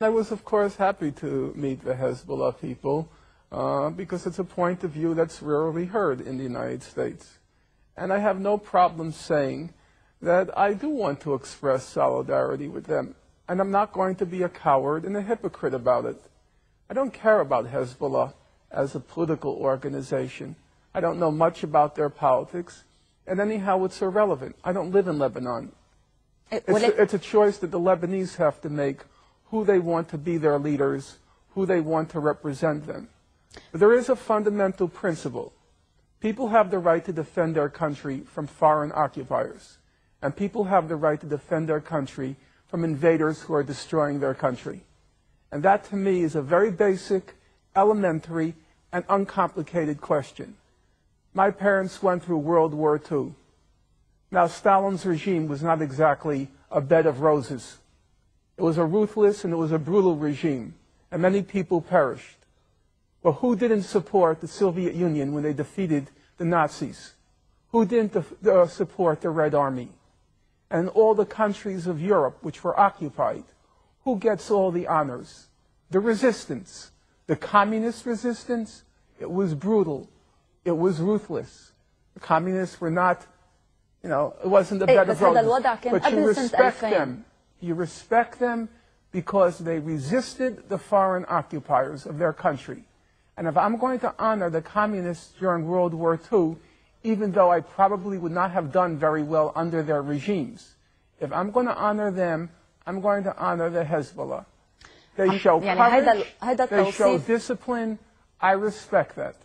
I was, of course, happy to meet the Hezbollah people because it's a point of view that's rarely heard in the United States. And I have no problem saying that I do want to express solidarity with them. And I'm not going to be a coward and a hypocrite about it. I don't care about Hezbollah as a political organization. I don't know much about their politics. And anyhow, it's irrelevant. I don't live in Lebanon. It's a choice that the Lebanese have to make, who they want to be their leaders, who they want to represent them. But there is a fundamental principle. People have the right to defend their country from foreign occupiers. And people have the right to defend their country from invaders who are destroying their country. And that, to me, is a very basic, elementary, and uncomplicated question. My parents went through World War II. Now, Stalin's regime was not exactly a bed of roses. It was a ruthless and it was a brutal regime, and many people perished. But who didn't support the Soviet Union when they defeated the Nazis? Who didn't support the Red Army? And all the countries of Europe which were occupied, who gets all the honors? The resistance. The communist resistance, it was brutal. It was ruthless. The communists were not, it wasn't a bed of roses. But you respect them. You respect them because they resisted the foreign occupiers of their country. And if I'm going to honor the communists during World War II, even though I probably would not have done very well under their regimes, if I'm going to honor them, I'm going to honor the Hezbollah. They show courage, they show discipline. I respect that.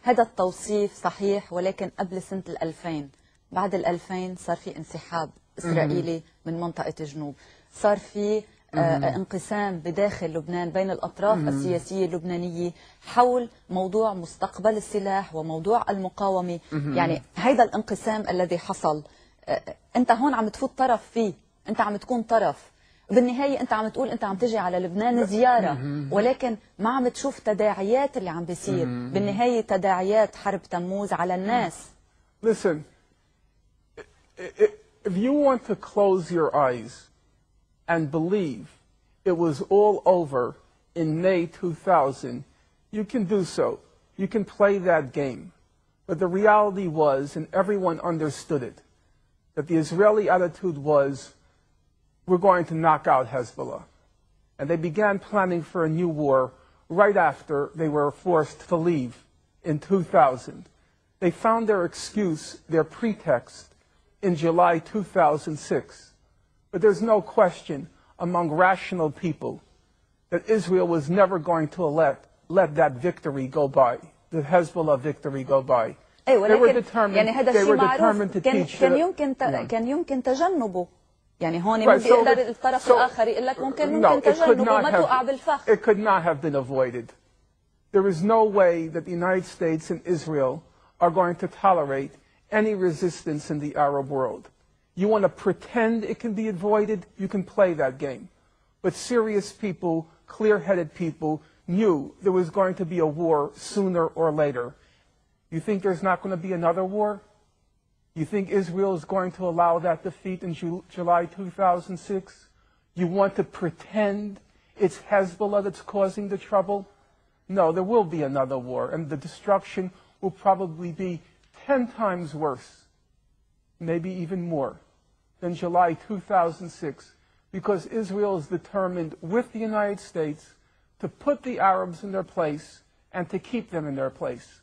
هذا التوصيف صحيح، ولكن قبل سنة 2000 بعد 2000 صار في انسحاب إسرائيلي من منطقة الجنوب، صار في انقسام بداخل لبنان بين الأطراف السياسية اللبنانية حول موضوع مستقبل السلاح وموضوع المقاومة. يعني هذا الانقسام الذي حصل، أنت هون عم تفوت طرف فيه، أنت عم تكون طرف. بالنهاية أنت عم تقول أنت عم تجي على لبنان زيارة، ولكن ما عم تشوف تداعيات اللي عم بيصير. بالنهاية تداعيات حرب تموز على الناس. Listen, if you want to close your eyes and believe it was all over in May 2000, you can do so. You can play that game. But the reality was, and everyone understood it, that the Israeli attitude was, we're going to knock out Hezbollah. And they began planning for a new war right after they were forced to leave in 2000. They found their excuse, their pretext, in July 2006. But there's no question among rational people that Israel was never going to let that victory go by, the Hezbollah victory go by. They were determined to teach كان يمكن تجنبه. يعني هون بيقدر الطرف الآخر يقول لك ممكن تجنبه وما توقع بالفخ. It could not have been avoided. There is no way that the United States and Israel are going to tolerate any resistance in the Arab world. You want to pretend it can be avoided, you can play that game. But serious people, clear-headed people, knew there was going to be a war sooner or later. You think there's not going to be another war? You think Israel is going to allow that defeat in July 2006? You want to pretend it's Hezbollah that's causing the trouble? No, there will be another war, and the destruction will probably be 10 times worse, maybe even more, than July 2006, because Israel is determined with the United States to put the Arabs in their place and to keep them in their place.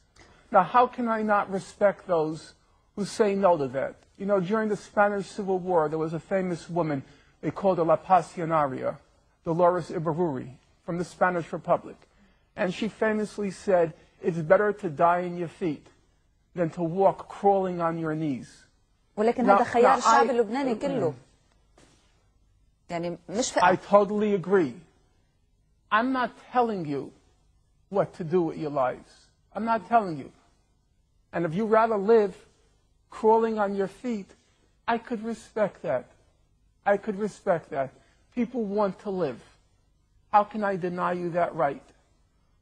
Now, how can I not respect those who say no to that? You know, during the Spanish Civil War, there was a famous woman, they called her La Pasionaria, Dolores Ibárruri, from the Spanish Republic. And she famously said, it's better to die in your feet than to walk crawling on your knees. ولكن هذا خيار الشعب اللبناني كله. يعني مش I totally agree. I'm not telling you what to do with your lives. I'm not telling you. And if you rather live crawling on your feet, I could respect that. I could respect that. People want to live. How can I deny you that right?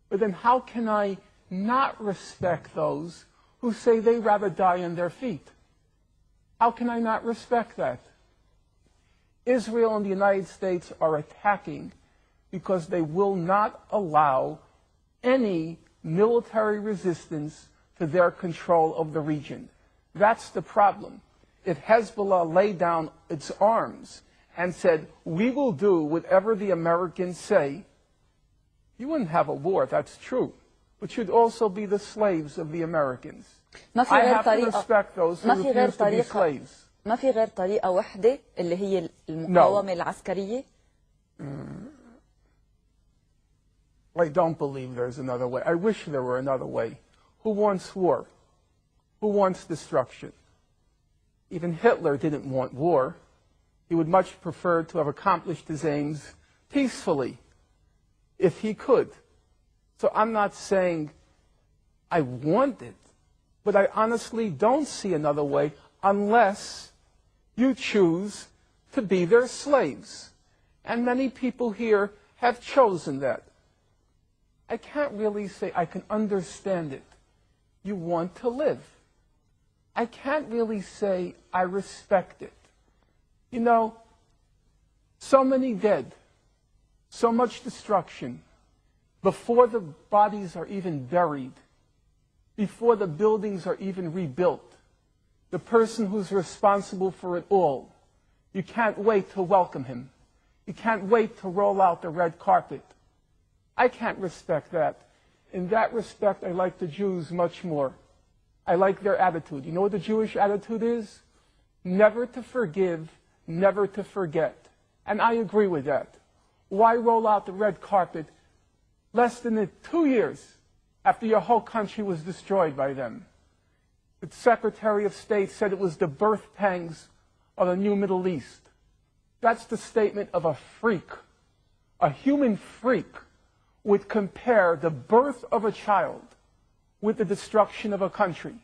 But then how can I not respect those who say they rather die on their feet? How can I not respect that? Israel and the United States are attacking because they will not allow any military resistance to their control of the region. That's the problem. If Hezbollah laid down its arms and said, we will do whatever the Americans say, you wouldn't have a war, that's true. But you'd also be the slaves of the Americans. I have to respect those who refuse to be slaves. ما في غير طريقة واحدة اللي هي المقاومة العسكرية. I don't believe there's another way. I wish there were another way. Who wants war? Who wants destruction? Even Hitler didn't want war. He would much prefer to have accomplished his aims peacefully, if he could. So I'm not saying I want it, but I honestly don't see another way unless you choose to be their slaves. And many people here have chosen that. I can't really say I can understand it. You want to live. I can't really say I respect it. You know, so many dead, so much destruction, before the bodies are even buried, before the buildings are even rebuilt, the person who's responsible for it all, you can't wait to welcome him. You can't wait to roll out the red carpet. I can't respect that. In that respect, I like the Jews much more. I like their attitude. You know what the Jewish attitude is? Never to forgive, never to forget. And I agree with that. Why roll out the red carpet less than 2 years after your whole country was destroyed by them? The Secretary of State said it was the birth pangs of the new Middle East. That's the statement of a freak. A human freak would compare the birth of a child with the destruction of a country.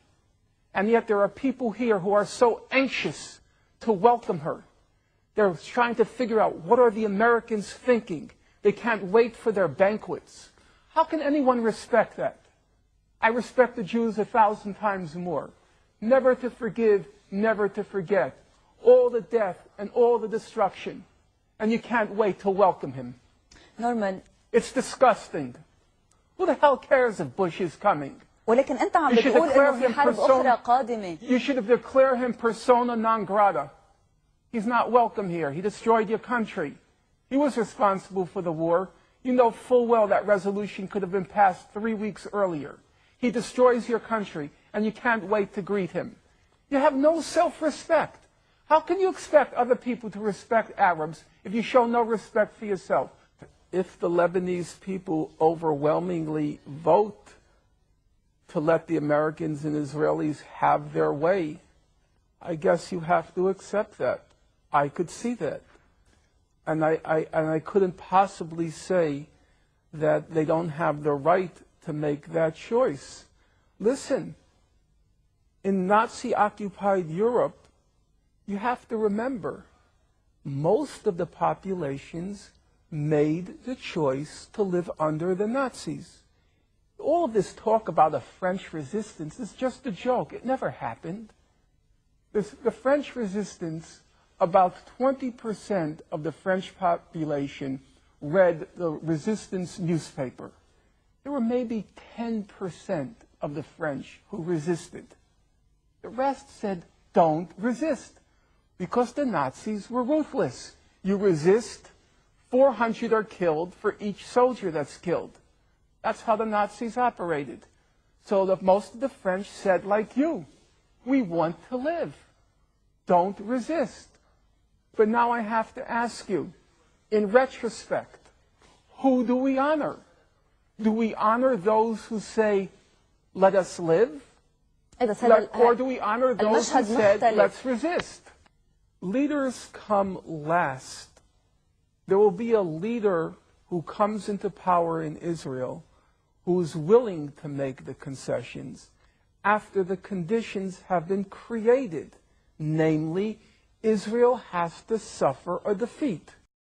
And yet there are people here who are so anxious to welcome her. They're trying to figure out, what are the Americans thinking? They can't wait for their banquets. How can anyone respect that? I respect the Jews 1,000 times more. Never to forgive, never to forget. All the death and all the destruction. And you can't wait to welcome him. Norman. It's disgusting. Who the hell cares if Bush is coming? ولكن أنت عم بتقول إنه في حرب أخرى قادمة. You should have declared him persona non grata. He's not welcome here. He destroyed your country. He was responsible for the war. You know full well that resolution could have been passed 3 weeks earlier. He destroys your country, and you can't wait to greet him. You have no self-respect. How can you expect other people to respect Arabs if you show no respect for yourself? If the Lebanese people overwhelmingly vote to let the Americans and Israelis have their way, I guess you have to accept that. I could see that. And I couldn't possibly say that they don't have the right to make that choice. Listen, in Nazi-occupied Europe, you have to remember, most of the populations made the choice to live under the Nazis. All of this talk about a French resistance is just a joke. It never happened. The French resistance, about 20% of the French population read the resistance newspaper. There were maybe 10% of the French who resisted. The rest said, don't resist, because the Nazis were ruthless. You resist, 400 are killed for each soldier that's killed. That's how the Nazis operated. So most of the French said, like you, we want to live. Don't resist. But now I have to ask you, in retrospect, who do we honor? Do we honor those who say, let us live? Or do we honor those who said, let's resist? Leaders come last. There will be a leader who comes into power in Israel who is willing to make the concessions after the conditions have been created. Namely, Israel has to suffer a defeat.